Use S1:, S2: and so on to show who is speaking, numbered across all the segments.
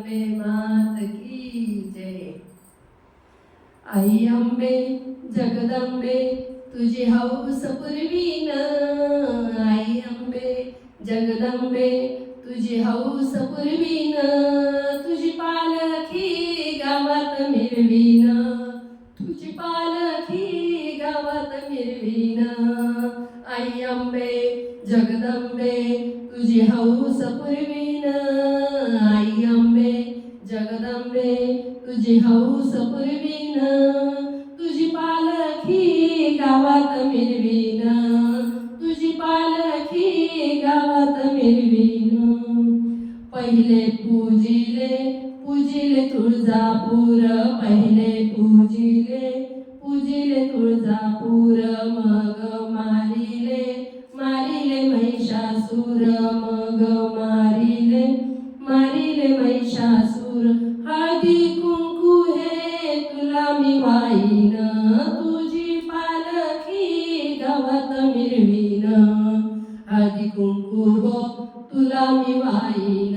S1: अंबे मात की जय. आई अंबे जगदंबे तुझी हौस पुरवीन. आई अंबे जगदंबे तुझी हौस पुरवीन. तुझी पालखी गावात मिरवीन. तुझी पालखी गावात मिरवीन. आई अंबे जगदंबे तुझी हौस पुरवीन. आई अंबे जगदंबे तुझी हौस पुरवीन. तुझी पालखी गावात मिरवीन. तुझी पालखी गावात मिरवीन. पहिले पूजिले तुळजापूर. पहिले पूजिले तुळजापूर. मग मारिले महिषासूर. मग मारिले महिषासूर. हळदी कुंकू हे तुला मी वाईन. तुझी पालखी गावात मिरवीन. हळदी कुंकू हो तुला मी वाईन.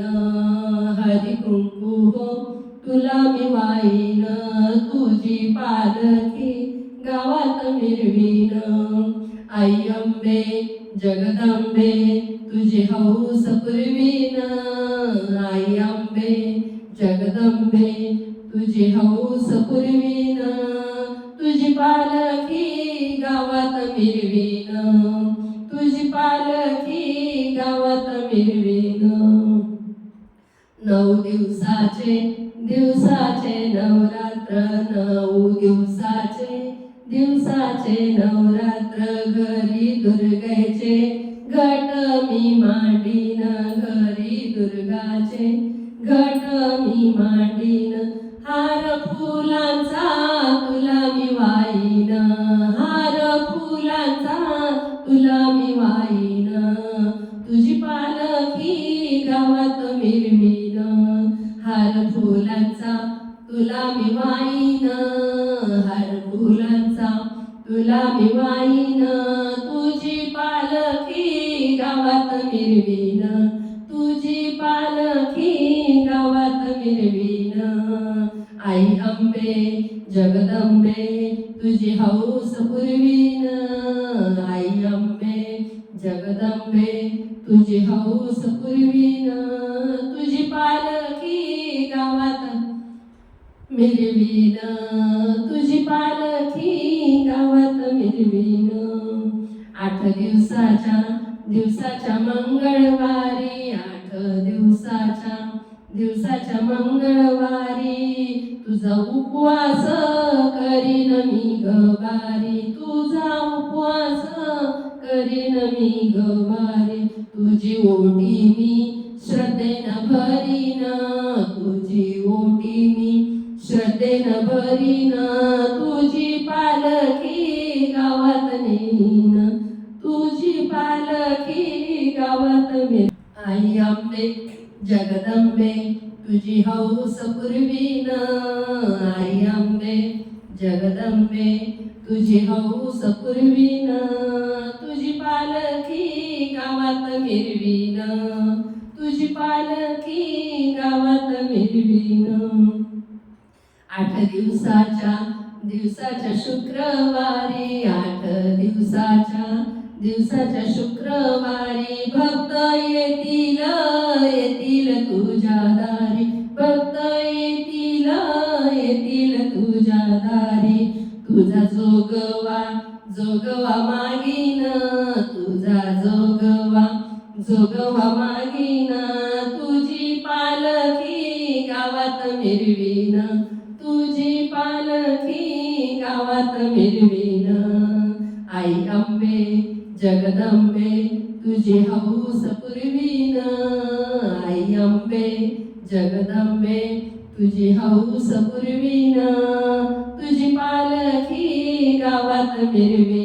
S1: हळदी कुंकू हो तुला मी वाईन. तुझी पालखी गावात मिरवीन. आई अंबे जगदंबे तुझी हौस पुरवीन. आई अंबे जगदंबे तुझी हौस पुरवीन. तुझी पालखी गावात मिरवीन. तुझी पालखी गावात मिरवीन. 9 दिवसाचे नवरात्र. 9 दिवसाचे नवरात्र. घरी दुर्गेचे घट मी मांडीन. घरी दुर्गाचे घट मी मांडीन. हार फुलांचा तुला मी वाईन. हार फुलांचा तुला मी वाईन. तुझी पालखी गावात मिरवीन. हार फुलांचा तुला मी वाईन. हार फुलांचा तुला मी वाईन. तुझी पालखी गावात मिरवीन. तुझी पालखी गावात मिरवीन. आई अंबे जगदंबे तुझी हौस पुरवीन. आई अंबे जगदंबे तुझी हौस पुरवीन. तुझी पालखी गावात मिरवीन. तुझी पालखी गावात मिरवीन. 8 दिवसाच्या मंगळवारी. 8 दिवसाच्या मंगळवारी. तुझा उपवास करीन मी गवारी. तुझा उपवास करीन मी गवारी. तुझी ओटी मी श्रद्धेनं भरीन. तुझी ओटी मी श्रद्धेनं भरीन. तुझी पालखी गावात नेईन. तुझी पालखी गावात मिरवीन. आई अंबे जगदंबे तुझी हौस पुरवीन. आई अंबे जगदंबे तुझी हौस पुरवीन. तुझी पालखी गावात मिरवीन. तुझी पालखी गावात मिरवीन. 8 दिवसाच्या शुक्रवारी. 8 दिवसाच्या शुक्रवारी. भक्त येतील तुझ्या दारी. भक्त येतील तुझ्या दारी. तुझा जोगवा मागीन. तुझा जोगवा मागीन. तुझी पालखी गावात मिरवीन. तुझी पालखी गावात मिरवीन. आई अंबे जगदंबे तुझी हौस पुरवीन. आई अंबे जगदंबे तुझी हौस पुरवीन. तुझी पालखी गावात मिरवीन.